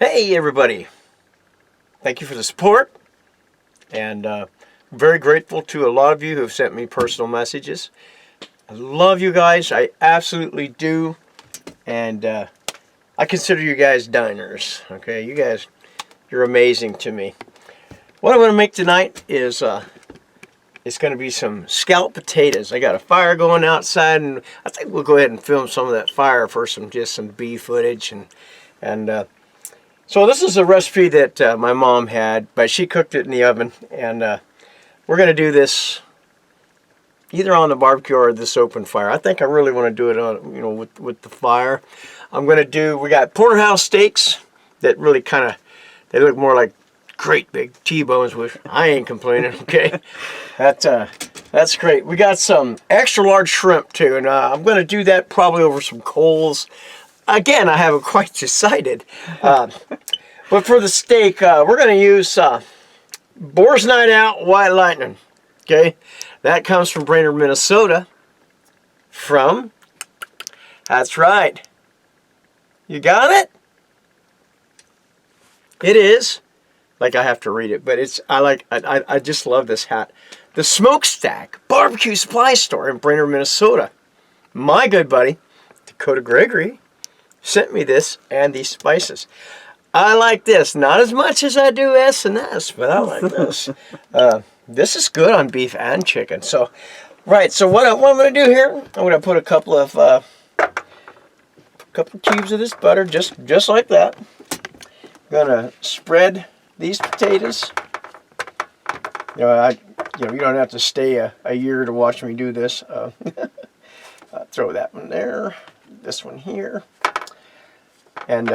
Hey everybody, thank you for the support, and very grateful to a lot of you who have sent me personal messages. I love you guys, I absolutely do, and I consider you guys diners. Okay, you guys, you're amazing to me. What I'm going to make tonight is it's going to be some scalloped potatoes. I got a fire going outside, and I think we'll go ahead and film some of that fire for some beef footage, and so this is a recipe that my mom had, but she cooked it in the oven, and we're going to do this either on the barbecue or this open fire. I think I really want to do it on, with the fire. We got Porterhouse steaks that really they look more like great big T-bones, which I ain't complaining, okay? That's great. We got some extra large shrimp too, and I'm going to do that probably over some coals. Again, I haven't quite decided. But for the steak, we're going to use Boar's Night Out White Lightning. Okay? That comes from Brainerd, Minnesota. That's right. You got it? It is. Like, I have to read it, but I just love this hat. The Smokestack Barbecue Supply Store in Brainerd, Minnesota. My good buddy, Dakota Gregory, sent me this and these spices. I like this, not as much as I do S&S, but I like this. This is good on beef and chicken. So, right. So what I'm going to do here, I'm going to put a couple cubes of this butter, just like that. I'm going to spread these potatoes. You don't have to stay a year to watch me do this. Throw that one there, this one here. And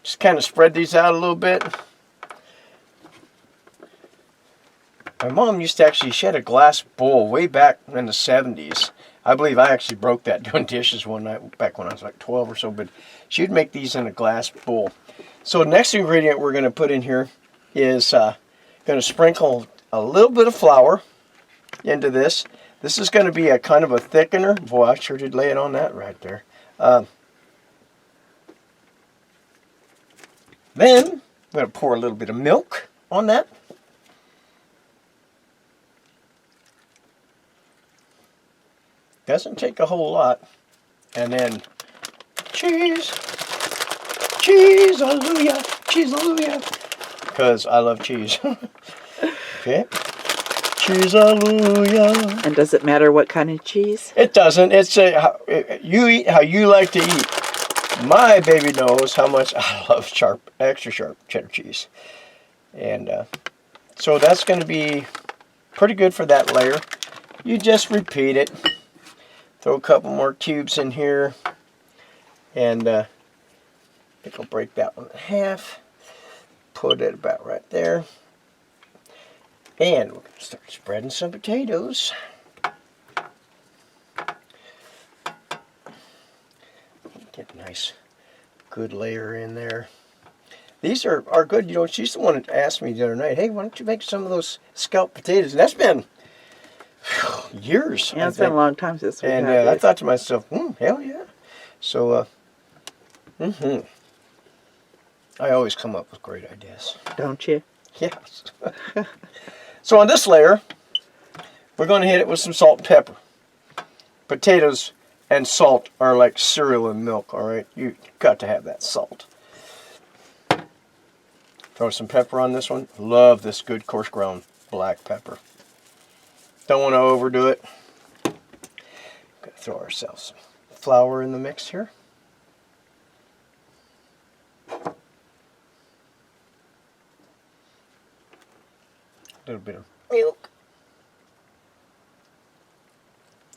just kind of spread these out a little bit. My mom used to she had a glass bowl way back in the 70s. I believe I actually broke that doing dishes one night back when I was like 12 or so, but she'd make these in a glass bowl. So the next ingredient we're going to put in here is going to sprinkle a little bit of flour into this. This is going to be a kind of a thickener. Boy, I sure did lay it on that right there. Then I'm going to pour a little bit of milk on that. Doesn't take a whole lot. And then cheese. Cheese, hallelujah. Cheese, hallelujah. Because I love cheese. Okay. Cheese, hallelujah. And does it matter what kind of cheese? It doesn't. It's you eat how you like to eat. My baby knows how much I love extra sharp cheddar cheese. And so that's going to be pretty good for that layer. You just repeat it. Throw a couple more cubes in here. And I think I'll break that one in half. Put it about right there. And we're going to start spreading some potatoes. Get a nice, good layer in there. These are good. She's the one that asked me the other night, hey, why don't you make some of those scalloped potatoes? And that's been years. Yeah, it's been a long time since we've had it. I thought to myself, hell yeah. So, I always come up with great ideas. Don't you? Yes. So on this layer, we're going to hit it with some salt and pepper. Potatoes and salt are like cereal and milk, all right? You got to have that salt. Throw some pepper on this one. Love this good coarse ground black pepper. Don't want to overdo it. Gonna throw ourselves some flour in the mix here. A little bit of milk.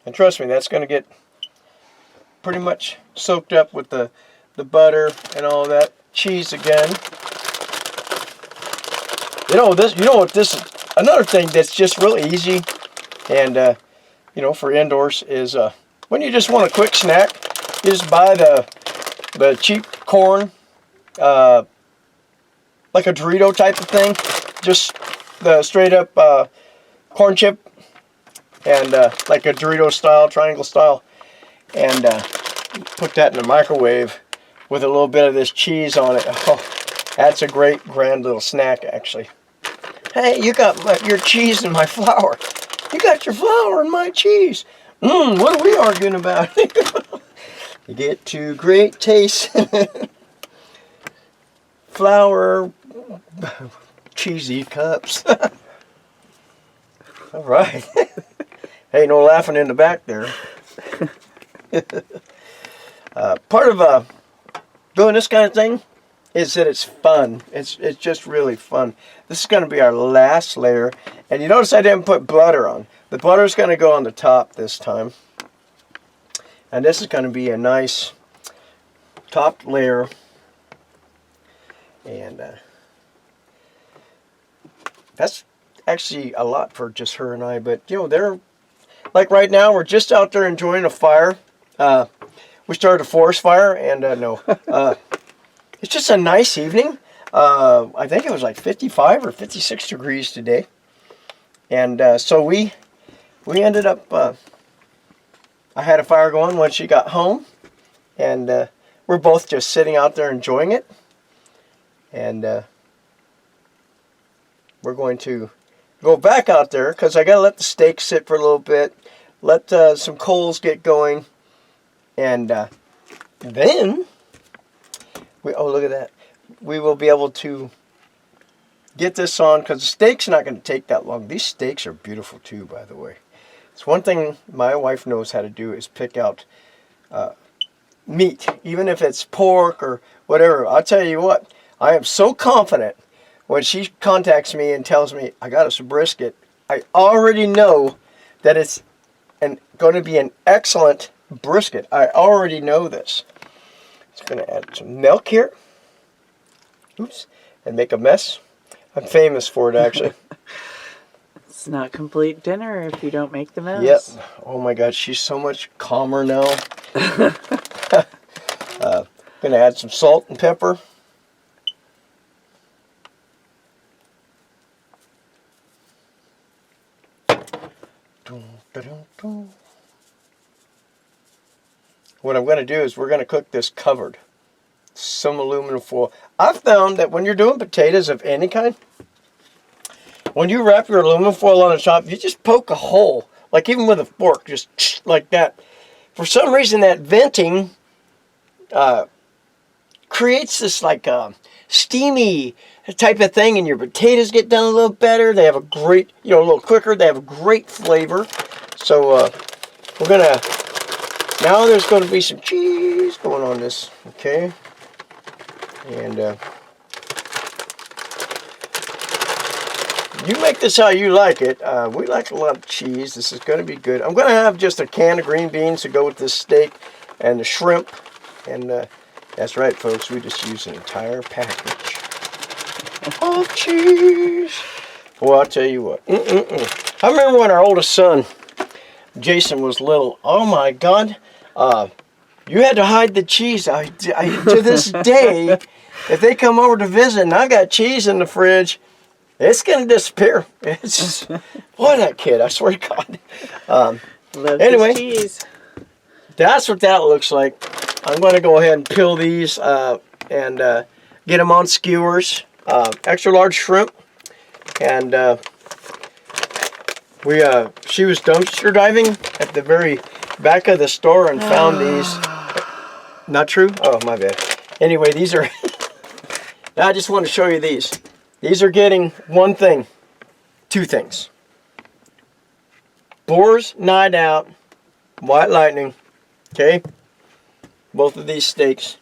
And trust me, that's going to get pretty much soaked up with the butter and all that. Cheese again. Another thing that's just really easy and for indoors is when you just want a quick snack, you just buy the cheap corn, like a Dorito type of thing, just the straight up corn chip, and like a Dorito style, triangle style, and put that in the microwave with a little bit of this cheese on it. Oh, That's a great, grand little snack, actually. Hey, you got your cheese and my flour. You got your flour and my cheese. What are we arguing about? You get two great tastes. Flour, cheesy cups. All right. Hey, no laughing in the back there. Part of doing this kind of thing is that it's fun. It's just really fun. This is going to be our last layer. And you notice I didn't put butter on. The butter's going to go on the top this time. And this is going to be a nice top layer. And that's actually a lot for just her and I. But, you know, they're, like right now, we're just out there enjoying a fire. We started a forest fire, and it's just a nice evening. I think it was like 55 or 56 degrees today. And so we ended up, I had a fire going when she got home. And we're both just sitting out there enjoying it. And we're going to go back out there because I got to let the steak sit for a little bit. Let some coals get going. And then, oh, look at that. We will be able to get this on because the steak's not going to take that long. These steaks are beautiful too, by the way. It's one thing my wife knows how to do is pick out meat, even if it's pork or whatever. I'll tell you what, I am so confident when she contacts me and tells me I got us a brisket, I already know that it's going to be an excellent brisket. I already know this. Just going to add some milk here. Oops. And make a mess. I'm famous for it, actually. It's not complete dinner if you don't make the mess. Yep. Oh my God, she's so much calmer now. Going to add some salt and pepper. What I'm going to do is we're going to cook this covered. Some aluminum foil. I've found that when you're doing potatoes of any kind, when you wrap your aluminum foil on the top, you just poke a hole. Like even with a fork, just like that. For some reason that venting creates this like steamy type of thing, and your potatoes get done a little better. They have a great, a little quicker. They have a great flavor. So we're going to, now there's going to be some cheese going on this, okay? And you make this how you like it. We like a lot of cheese. This is going to be good. I'm going to have just a can of green beans to go with this steak and the shrimp. And that's right, folks. We just use an entire package of cheese. Well, I'll tell you what. I remember when our oldest son, Jason, was little. Oh, my God. You had to hide the cheese. To this day, if they come over to visit and I got cheese in the fridge, it's going to disappear. It's just, boy, that kid, I swear to God. Anyway, cheese. That's what that looks like. I'm going to go ahead and peel these and get them on skewers. Extra large shrimp. And she was dumpster diving at the very back of the store and found these. Not true? Oh, my bad. Anyway, these are... Now I just want to show you these. These are getting one thing. Two things. Boar's Night Out. White Lightning. Okay? Both of these steaks.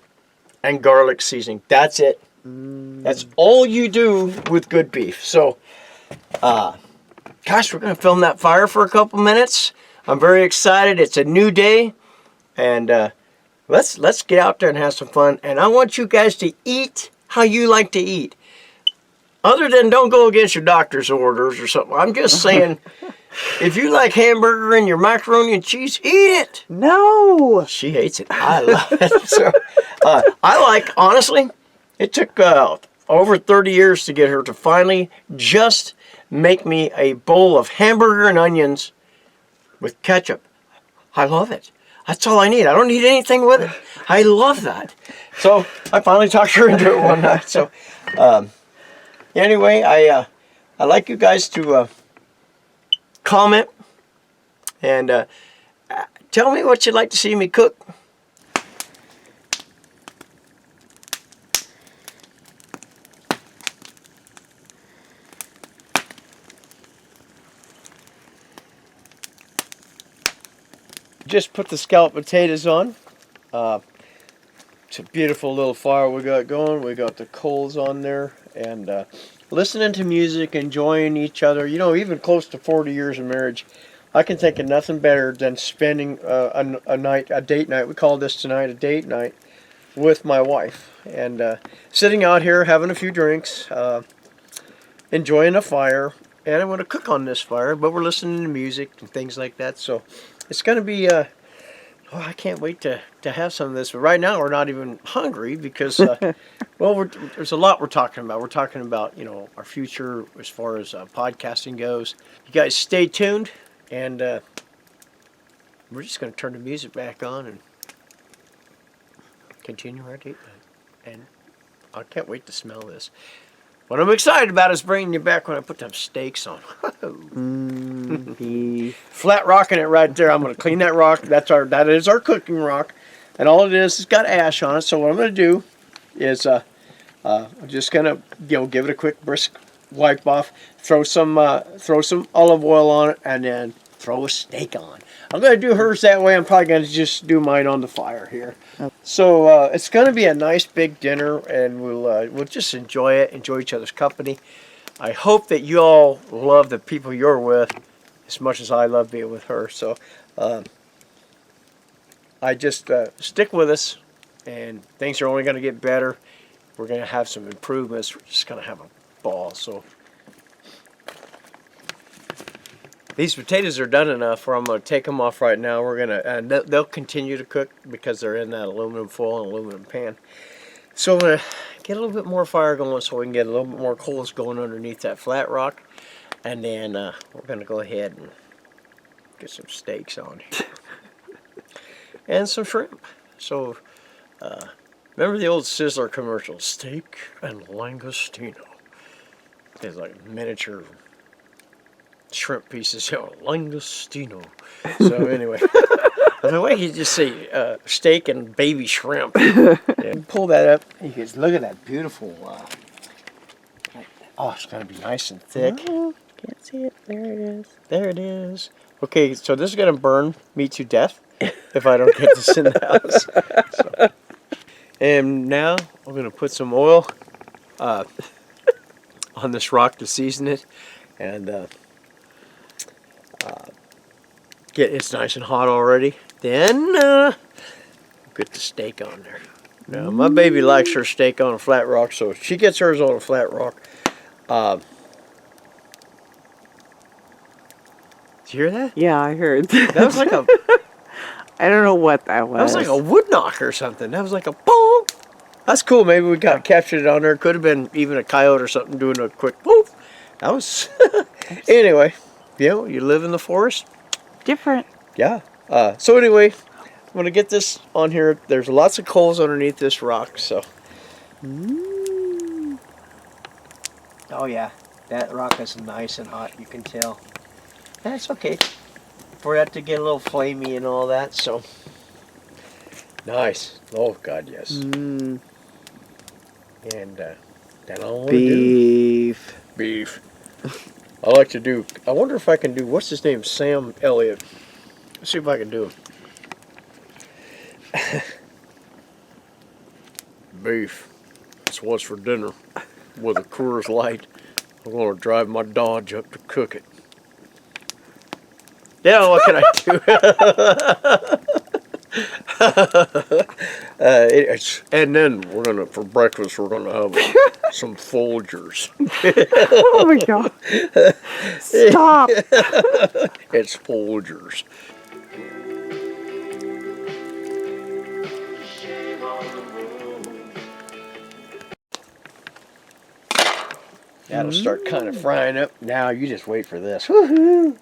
And garlic seasoning. That's it. That's all you do with good beef. So, gosh, we're going to film that fire for a couple minutes. I'm very excited. It's a new day. And let's get out there and have some fun. And I want you guys to eat how you like to eat. Other than don't go against your doctor's orders or something. I'm just saying, if you like hamburger and your macaroni and cheese, eat it. No. She hates it. I love it. So, honestly, it took over 30 years to get her to finally just make me a bowl of hamburger and onions with ketchup. I love it. That's all I need. I don't need anything with it. I love that. So I finally talked her into it one night. So anyway, I like you guys to comment and tell me what you'd like to see me cook. Just put the scalloped potatoes on. It's a beautiful little fire we got going. We got the coals on there and listening to music, enjoying each other. You know, even close to 40 years of marriage, I can think of nothing better than spending a date night. We call this tonight a date night with my wife. And sitting out here having a few drinks, enjoying a fire. And I'm going to cook on this fire, but we're listening to music and things like that. So it's going to be... I can't wait to have some of this. But right now we're not even hungry because, well, there's a lot we're talking about. We're talking about, you know, our future as far as podcasting goes. You guys stay tuned, and we're just going to turn the music back on and continue our date night. And I can't wait to smell this. What I'm excited about is bringing you back when I put them steaks on. Beef. Flat rocking it right there. I'm going to clean that rock. That is our cooking rock, and all it is got ash on it. So what I'm going to do is I'm just going to give it a quick brisk wipe off. Throw some olive oil on it, and then throw a steak on. I'm going to do hers that way. I'm probably going to just do mine on the fire here. Okay. So it's going to be a nice big dinner, and we'll just enjoy it, enjoy each other's company. I hope that you all love the people you're with as much as I love being with her. So I just stick with us, and things are only going to get better. We're going to have some improvements. We're just going to have a ball. So these potatoes are done enough where I'm going to take them off right now. We're going to, and they'll continue to cook because they're in that aluminum foil and aluminum pan. So I'm going to get a little bit more fire going so we can get a little bit more coals going underneath that flat rock. And then we're going to go ahead and get some steaks on here. And some shrimp. So remember the old Sizzler commercial, steak and langostino. It's like miniature shrimp pieces, langostino. So anyway, the way you just say steak and baby shrimp. Yeah. Pull that up. You can look at that beautiful. Oh, it's gonna be nice and thick. Oh, can't see it. There it is. There it is. Okay, so this is gonna burn me to death if I don't get this in the house. So. And now I'm gonna put some oil on this rock to season it, and it's nice and hot already. Then get the steak on there. Now my baby likes her steak on a flat rock, so she gets hers on a flat rock. Did you hear that? Yeah, I heard. That was like a. I don't know what that was. That was like a wood knock or something. That was like a boom. That's cool. Maybe we got captured it on there. Could have been even a coyote or something doing a quick boom. That was. Anyway, you live in the forest. Different. Yeah. So anyway, I'm gonna get this on here. There's lots of coals underneath this rock, so. Oh yeah, that rock is nice and hot. You can tell. That's okay. For that to get a little flamey and all that, so. Nice. Oh God, yes. And then I'll do beef. I like to do. I wonder if I can do. What's his name? Sam Elliott. Let's see if I can do it. Beef. That's what's for dinner with a Coors Light. I'm going to drive my Dodge up to cook it. Yeah, what can I do? And then for breakfast, we're gonna have some Folgers. Oh my God! Stop! It's Folgers. That'll start kind of frying up. Now you just wait for this. Woohoo!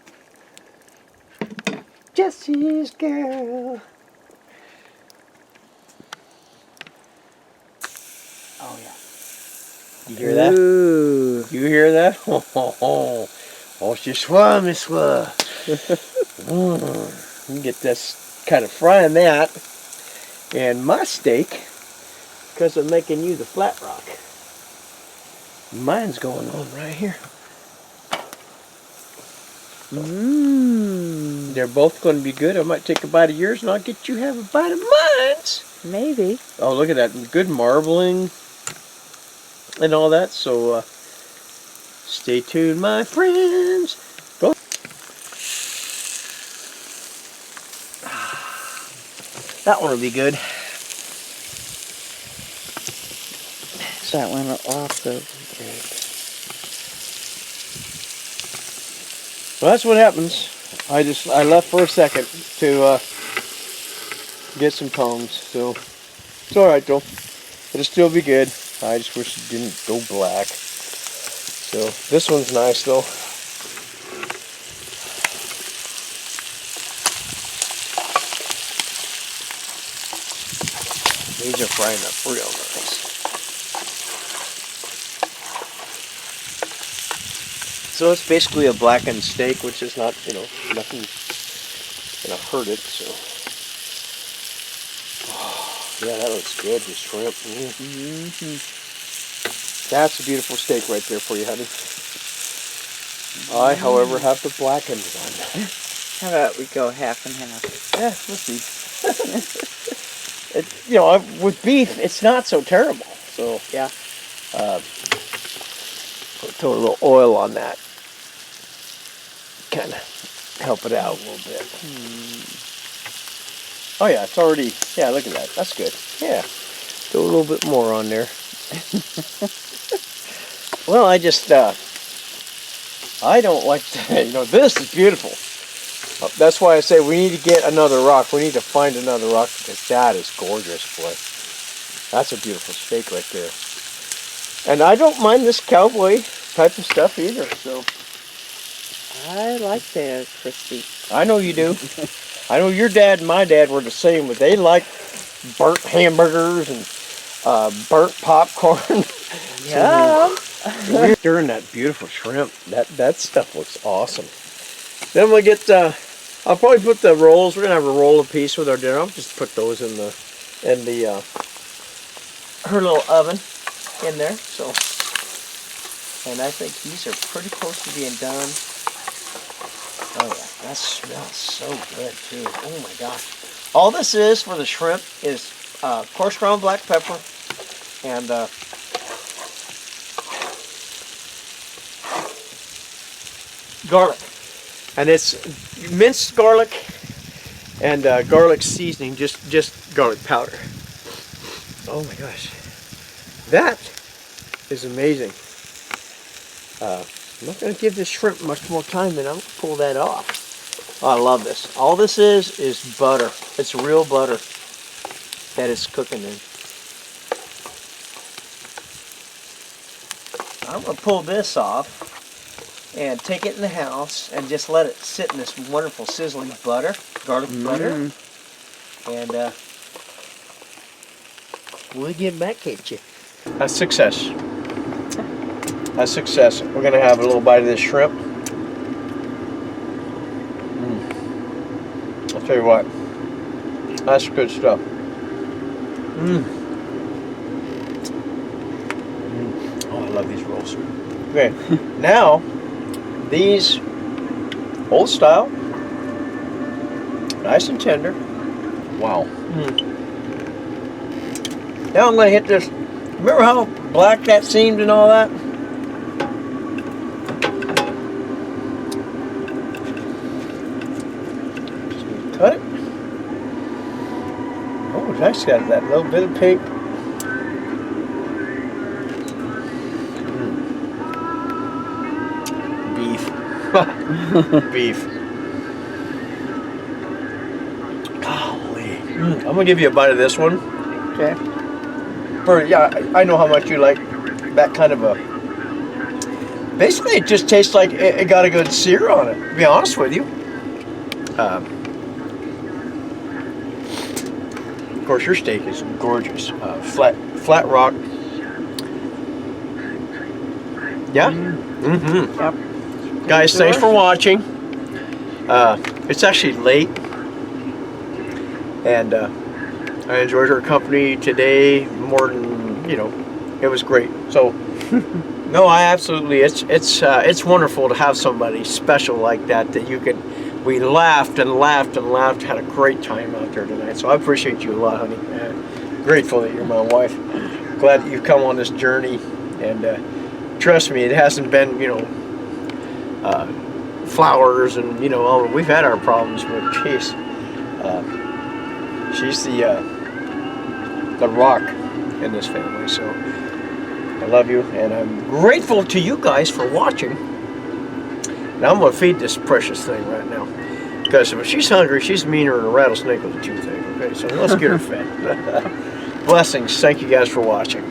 Jesse's girl. You hear that? Ooh. You hear that? Oh, ce soir, mes soir. You can get this kind of frying that. And my steak, because I'm making you the flat rock, mine's going on right here. Mmm. They're both going to be good. I might take a bite of yours and I'll get you have a bite of mine. Maybe. Oh, look at that. Good marbling and all that. So stay tuned, my friends. Go. That one will be good. That one will also be good. Well, that's what happens. I left for a second to get some tongs. So it's all right though. It'll still be good. I just wish it didn't go black. So this one's nice though. These are frying up real nice. So it's basically a blackened steak, which is not, nothing gonna hurt it. So, yeah, that looks good. The shrimp. Mm-hmm. That's a beautiful steak right there for you, honey. I, however, have the blackened one. How about we go half and half? Yeah, we'll see. With beef, it's not so terrible. So yeah, throw a little oil on that, kind of help it out a little bit. Oh yeah, it's already. Yeah, look at that. That's good. Yeah, throw a little bit more on there. Well, I just I don't like to, this is beautiful. That's why I say we need to get another rock. We need to find another rock because that is gorgeous, boy. That's a beautiful steak right there. And I don't mind this cowboy type of stuff either, so. I like the crispy. I know you do. I know your dad and my dad were the same, but they like burnt hamburgers and burnt popcorn. Yeah. We're stirring that beautiful shrimp. That stuff looks awesome. Then we'll get, I'll probably put the rolls, we're going to have a roll apiece with our dinner. I'll just put those in her little oven in there. So, and I think these are pretty close to being done. Oh yeah, that smells so good too. Oh my gosh. All this is for the shrimp is coarse ground black pepper and garlic. And it's minced garlic and garlic seasoning, just garlic powder. Oh my gosh. That is amazing. I'm not going to give this shrimp much more time than I'm going to pull that off. Oh, I love this. All this is butter. It's real butter that it's cooking in. I'm going to pull this off and take it in the house and just let it sit in this wonderful sizzling butter, garlic butter. And we'll get back at you. That's success. That's success. We're going to have a little bite of this shrimp. I'll tell you what. That's good stuff. Oh, I love these rolls. Okay, now these old style, nice and tender. Wow. Now I'm going to hit this. Remember how black that seemed and all that? Just need to cut it. Oh, it's actually got that little bit of pink. Beef. Golly. I'm going to give you a bite of this one. Okay. I know how much you like that kind of a... Basically, it just tastes like it got a good sear on it, to be honest with you. Of course, your steak is gorgeous. Flat rock. Yeah? Mm-hmm. Yep. Guys, thanks for watching. It's actually late. And I enjoyed her company today more than, it was great. So, no, I absolutely, it's wonderful to have somebody special like that we laughed and laughed and laughed, had a great time out there tonight. So I appreciate you a lot, honey. Grateful that you're my wife. Glad that you've come on this journey. And trust me, it hasn't been, flowers and, we've had our problems, but geez, she's the rock in this family. So I love you, and I'm grateful to you guys for watching. Now I'm going to feed this precious thing right now. Because if she's hungry, she's meaner than a rattlesnake with a toothache. Okay, so let's get her fed. Blessings. Thank you guys for watching.